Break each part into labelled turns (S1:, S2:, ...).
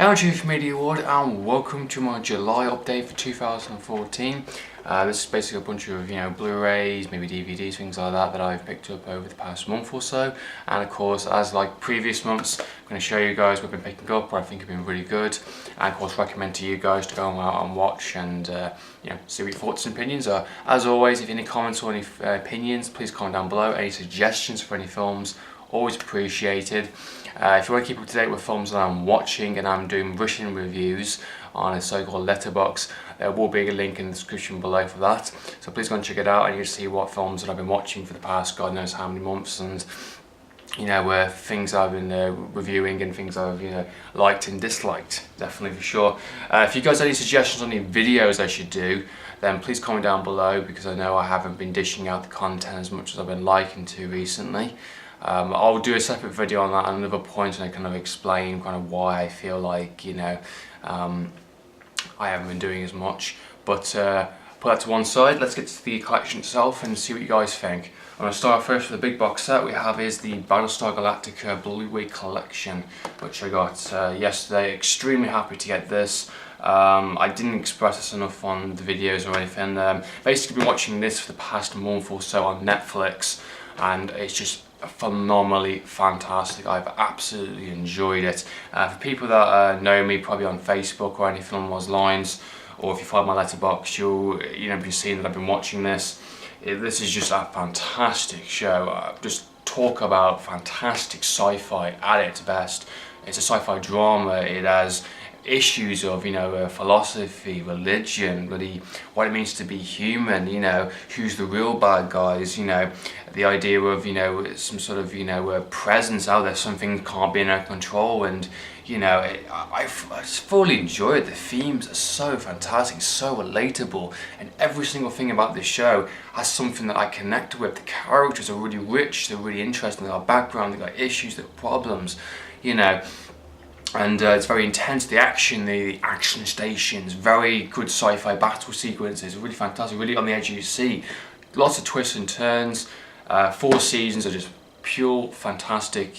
S1: Hello Chief Media Award and welcome to my July update for 2014. This is basically a bunch of Blu-rays, maybe DVDs, things like that I've picked up over the past month or so. And of course, as like previous months, I'm going to show you guys what I've been picking up, what I think have been really good, and of course recommend to you guys to go out and watch and see what your thoughts and opinions are. As always, if you have any comments or any opinions, please comment down below. Any suggestions for any films, always appreciated. If you want to keep up to date with films that I'm watching, and I'm doing Russian reviews on a so-called letterbox, there will be a link in the description below for that. So please go and check it out, and you'll see what films that I've been watching for the past God knows how many months, and things I've been reviewing and things I've liked and disliked, definitely for sure. If you guys have any suggestions on any videos I should do, then please comment down below, because I know I haven't been dishing out the content as much as I've been liking to recently. I'll do a separate video on that at another point, and I kind of explain kind of why I feel like I haven't been doing as much. But put that to one side. Let's get to the collection itself and see what you guys think. I'm going to start first with the big box set we have is the Battlestar Galactica Blu-ray collection, which I got yesterday. Extremely happy to get this. I didn't express this enough on the videos or anything. Basically been watching this for the past month or so on Netflix, and it's just phenomenally fantastic. I've absolutely enjoyed it. For people that know me probably on Facebook or anything along those lines, or if you follow my letterbox, you'll be seeing that I've been watching this. This is just a fantastic show. Just talk about fantastic sci-fi at its best. It's a sci-fi drama. It has issues of philosophy, religion, really what it means to be human, who's the real bad guys, the idea of some sort of presence out there, something can't be in our control, and I fully enjoyed it. The themes are so fantastic, so relatable, and every single thing about this show has something that I connect with. The characters are really rich, they're really interesting, they've got background, they've got issues, they've got problems, and it's very intense. The action stations, very good sci-fi battle sequences, really fantastic, really on the edge of your seat. Lots of twists and turns. 4 seasons are just pure fantastic,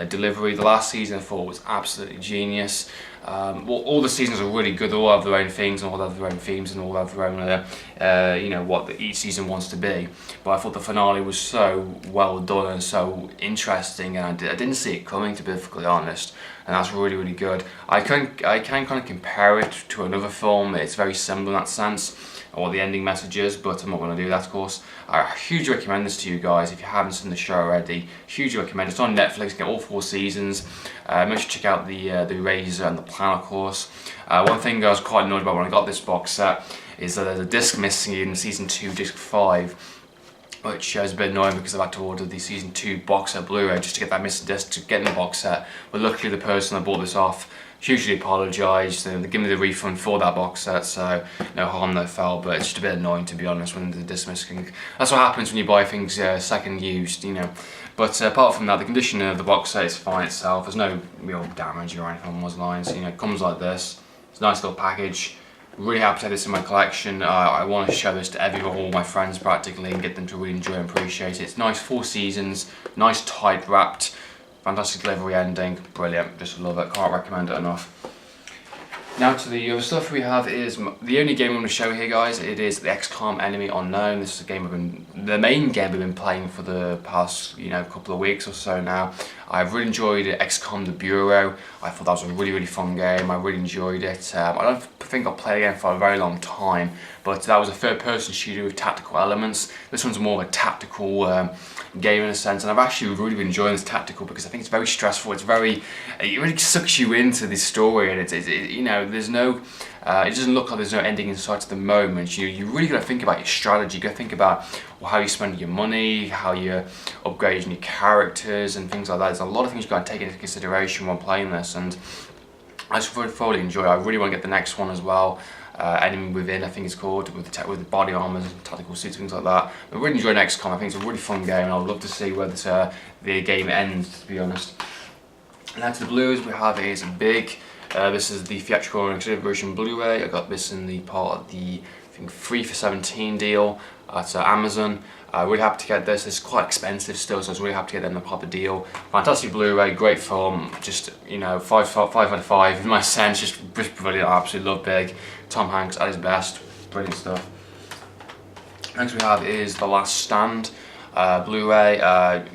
S1: delivery. The last season I thought was absolutely genius. Well, all the seasons are really good. They all have their own things and all have their own themes and all have their own, what each season wants to be. But I thought the finale was so well done and so interesting, and I didn't see it coming, to be perfectly honest. And that's really, really good. I can kind of compare it to another film. It's very similar in that sense, or the ending messages, but I'm not going to do that, of course. I hugely recommend this to you guys if you haven't seen the show already. Hugely recommend it. It's on Netflix. You get all 4 seasons. Make sure to check out the Razor and the Plan, of course. One thing I was quite annoyed about when I got this box set is that there's a disc missing in season 2, disc 5. Which is a bit annoying because I've had to order the season 2 box set Blu-ray just to get that missing disc to get in the box set. But luckily the person I bought this off hugely apologised, and they gave me the refund for that box set, so no harm, no foul. But it's just a bit annoying, to be honest, when the disc missing. That's what happens when you buy things second used, But apart from that, the condition of the box set is fine itself. There's no real damage or anything on those lines. It comes like this. It's a nice little package. Really happy to have this in my collection. I want to show this to all my friends practically, and get them to really enjoy and appreciate it. It's nice, 4 seasons, nice tight wrapped, fantastic delivery ending, brilliant, just love it, can't recommend it enough. Now to the other stuff we have is, the only game I'm going to show here, guys, it is the XCOM Enemy Unknown. This is a game the main game I've been playing for the past, couple of weeks or so now. I've really enjoyed XCOM The Bureau. I thought that was a really, really fun game. I really enjoyed it. I don't think I'll play it again for a very long time, but that was a third-person shooter with tactical elements. This one's more of a tactical game in a sense, and I've actually really been enjoying this tactical because I think it's very stressful. It really sucks you into the story, and there's no, it doesn't look like there's no ending in sight at the moment. You really got to think about your strategy. You got to think about how you spend your money, how you're upgrading your characters and things like that. There's a lot of things you've got to take into consideration when playing this, and I just thoroughly enjoy it. I really want to get the next one as well. Enemy Within, I think it's called, with the body armors and tactical suits, things like that. I really enjoyed XCOM. I think it's a really fun game, and I would love to see where the game ends, to be honest. Now to the Blues, we have is big. This is the theatrical and extended version Blu-ray. I got this in the part of the think 3 for $17 deal at Amazon. Really happy to get this. It's quite expensive still, so I was really happy to get them in a proper deal. Fantastic Blu-ray, great film, just, you know, 5 out of 5 in my sense, just brilliant. I absolutely love Big. Tom Hanks at his best, brilliant stuff. Next we have is The Last Stand. Blu-ray,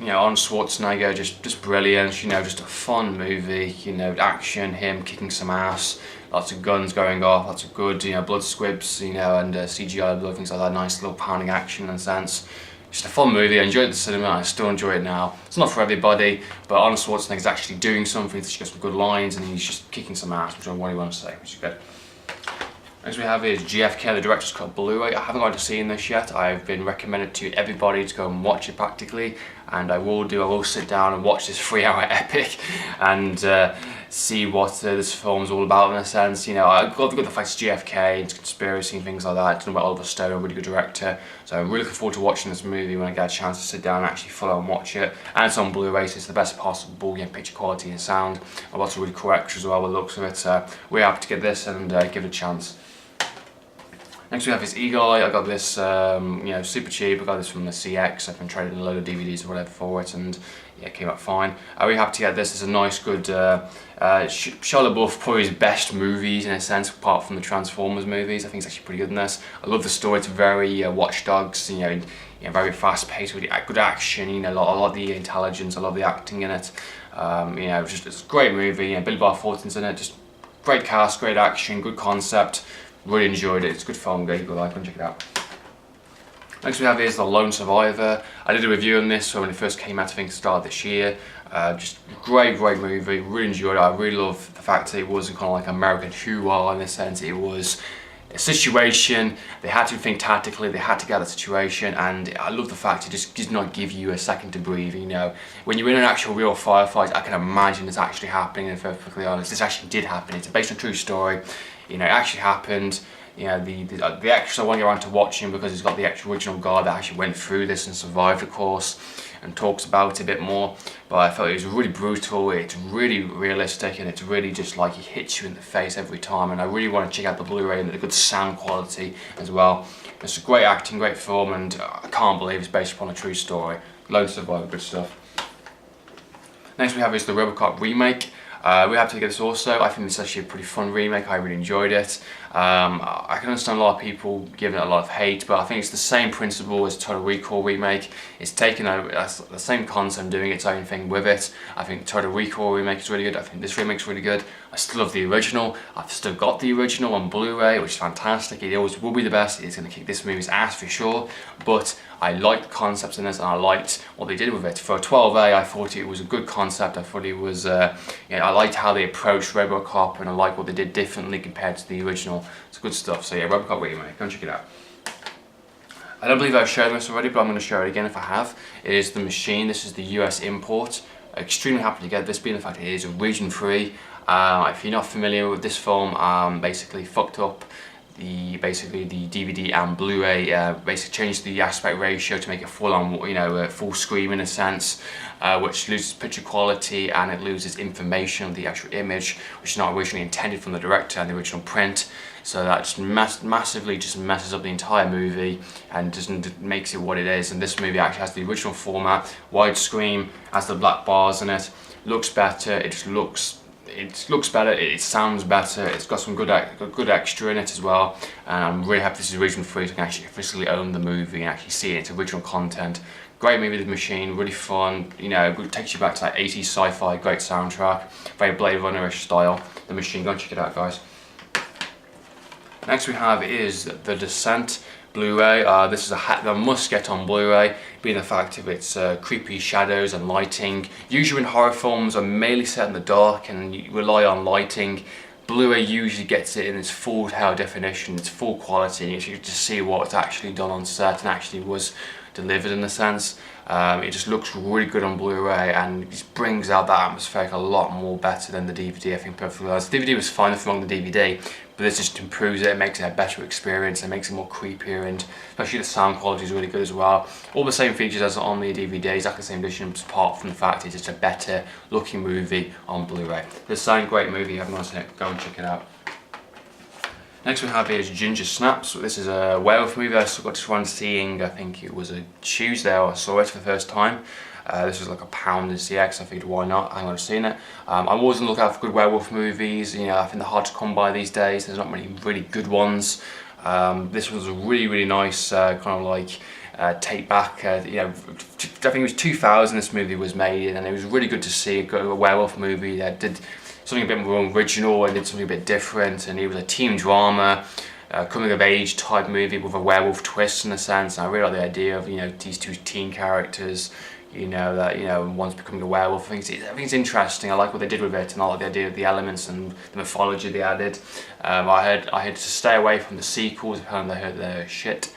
S1: you know, Arnold Schwarzenegger, just brilliant, you know, just a fun movie, you know, action, him kicking some ass, lots of guns going off, lots of good, you know, blood squibs, you know, and CGI blood, things like that, nice little pounding action in a sense. Just a fun movie. I enjoyed it at the cinema, I still enjoy it now. It's not for everybody, but Arnold Schwarzenegger's actually doing something, he's got some good lines, and he's just kicking some ass, which I really want to say, which is good. Next we have is GFK, the Director's Cut Blu-ray. I haven't got to see this yet. I've been recommended to everybody to go and watch it practically, and I will sit down and watch this 3-hour epic and see what this film's all about in a sense. You know, I've got the fact it's GFK, it's conspiracy and things like that. It's about Oliver Stone, a really good director. So I'm really looking forward to watching this movie when I get a chance to sit down and actually follow and watch it. And it's on Blu-ray, so it's the best possible, you know, picture quality and sound. I've lots of really cool extras as well with the looks of it. So we're happy to get this and give it a chance. Next we have this Eagle Eye. I got this, you know, super cheap. I got this from the CX. I've been trading a load of DVDs or whatever for it, and yeah, it came out fine. Really happy to get this. It's a nice, good, Shia LaBeouf, probably his best movies in a sense, apart from the Transformers movies. I think it's actually pretty good in this. I love the story. It's very Watch Dogs, you know, very fast paced, really good action. You know, a lot of the intelligence. I love the acting in it. You know, it's a great movie. You know, Billy Bob Thornton's in it. Just great cast, great action, good concept. Really enjoyed it. It's a good film, go and check it out. Next we have is The Lone Survivor. I did a review on this when it first came out, I think, start this year. Just great movie, really enjoyed it. I really love the fact that it wasn't kind of like American hoo-ha in this sense. It was a situation, they had to think tactically, they had to get out of the situation, and I love the fact it just did not give you a second to breathe. You know, when you're in an actual real firefight, I can imagine this actually happening, and if I'm perfectly honest, this actually did happen. It's based on a true story. You know, it actually happened. You know, the extras, I want to get around to watching because he's got the original guy that actually went through this and survived, of course, and talks about it a bit more. But I felt it was really brutal, it's really realistic, and it's really just like he hits you in the face every time. And I really want to check out the Blu-ray and the good sound quality as well. It's a great acting, great film, and I can't believe it's based upon a true story. Lone Survivor, good stuff. Next we have is the Robocop remake. We have to get this also. I think it's actually a pretty fun remake. I really enjoyed it. I can understand a lot of people giving it a lot of hate, but I think it's the same principle as Total Recall remake. It's taken the same concept and doing its own thing with it. I think Total Recall remake is really good. I think this remake's really good. I still love the original. I've still got the original on Blu-ray, which is fantastic. It always will be the best. It's going to kick this movie's ass for sure, but I liked the concepts in this, and I liked what they did with it. For a 12A, I thought it was a good concept. I thought it was, you know, I liked how they approached Robocop, and I liked what they did differently compared to the original. It's good stuff. So yeah, Robocop remake, go and check it out. I don't believe I've shown this already, but I'm going to show it again if I have. It is The Machine. This is the US import. Extremely happy to get this, being the fact it is region free. If you're not familiar with this film, basically fucked up the DVD and Blu-ray, basically changed the aspect ratio to make it full on, you know, full screen in a sense, which loses picture quality and it loses information of the actual image, which is not originally intended from the director and the original print. So that just massively just messes up the entire movie and makes it what it is. And this movie actually has the original format, widescreen, has the black bars in it, looks better, it looks better, it sounds better, it's got some good extra in it as well, and I'm really happy this is region free, so I can actually officially own the movie and actually see its original content. Great movie, The Machine, really fun, you know, it takes you back to that 80s sci-fi, great soundtrack, very Blade Runner-ish style. The Machine, go and check it out, guys. Next we have is The Descent Blu-ray. This is a must get on Blu-ray, being the fact of its creepy shadows and lighting. Usually in horror films are mainly set in the dark and you rely on lighting. Blu-ray usually gets it in its full high definition, its full quality. You can just see what's actually done on set and actually was delivered in a sense. It just looks really good on Blu-ray and it just brings out that atmospheric a lot more better than the DVD, I think, perfectly honest. The DVD was fine if wrong the DVD, but this just improves it, it makes it a better experience, it makes it more creepier, and especially the sound quality is really good as well. All the same features as on the DVD, exactly the same edition, apart from the fact it's just a better looking movie on Blu-ray. It's a great movie, I haven't seen it, go and check it out. Next we have here is Ginger Snaps. This is a werewolf movie I got to run seeing, I think it was a Tuesday I saw it for the first time. This was like £1 in CX, I figured why not, I haven't seen it. I'm always on the lookout for good werewolf movies, you know, I think they're hard to come by these days, there's not many really good ones. This was a really nice kind of like take back, you know, I think it was 2000 this movie was made, and it was really good to see a werewolf movie that did something a bit more original and did something a bit different, and it was a teen drama, coming of age type movie with a werewolf twist in a sense, and I really like the idea of, you know, these two teen characters, you know, that, you know, one's becoming a werewolf. I think it's interesting. I like what they did with it, and I like the idea of the elements and the mythology they added. I had to stay away from the sequels. Apparently I heard they're shit.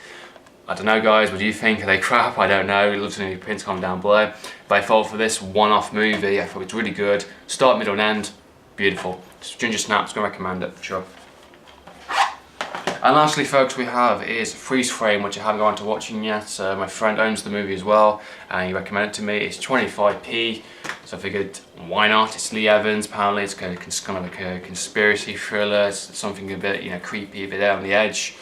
S1: I don't know, guys, what do you think? Are they crap? I don't know. Love to know your opinions, comment down below. But I thought for this one-off movie, I thought it's really good. Start, middle and end, beautiful. Ginger Snaps, gonna recommend it for sure. And lastly, folks, we have is Freeze Frame, which I haven't gone to watching yet. My friend owns the movie as well, and he recommended it to me. It's 25p, so I figured, why not? It's Lee Evans. Apparently, it's kind of like a conspiracy thriller. It's something a bit, you know, creepy, a bit out on the edge.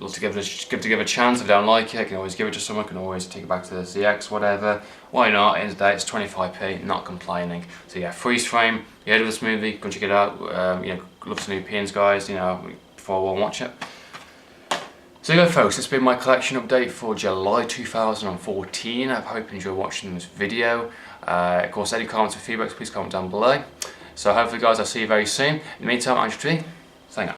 S1: Love to give it a chance. If I don't like it, I can always give it to someone. I can always take it back to the CX, whatever. Why not? End of the day, it's 25p. Not complaining. So yeah, Freeze Frame. You heard of this movie? Go and check it out. You know, love to know your opinions, guys. You know, before I go and watch it. So there you go, folks, this has been my collection update for July 2014. I hope you enjoyed watching this video. Of course, any comments or feedback, please comment down below. So hopefully, guys, I'll see you very soon. In the meantime, I'm Andrew T. Signing out.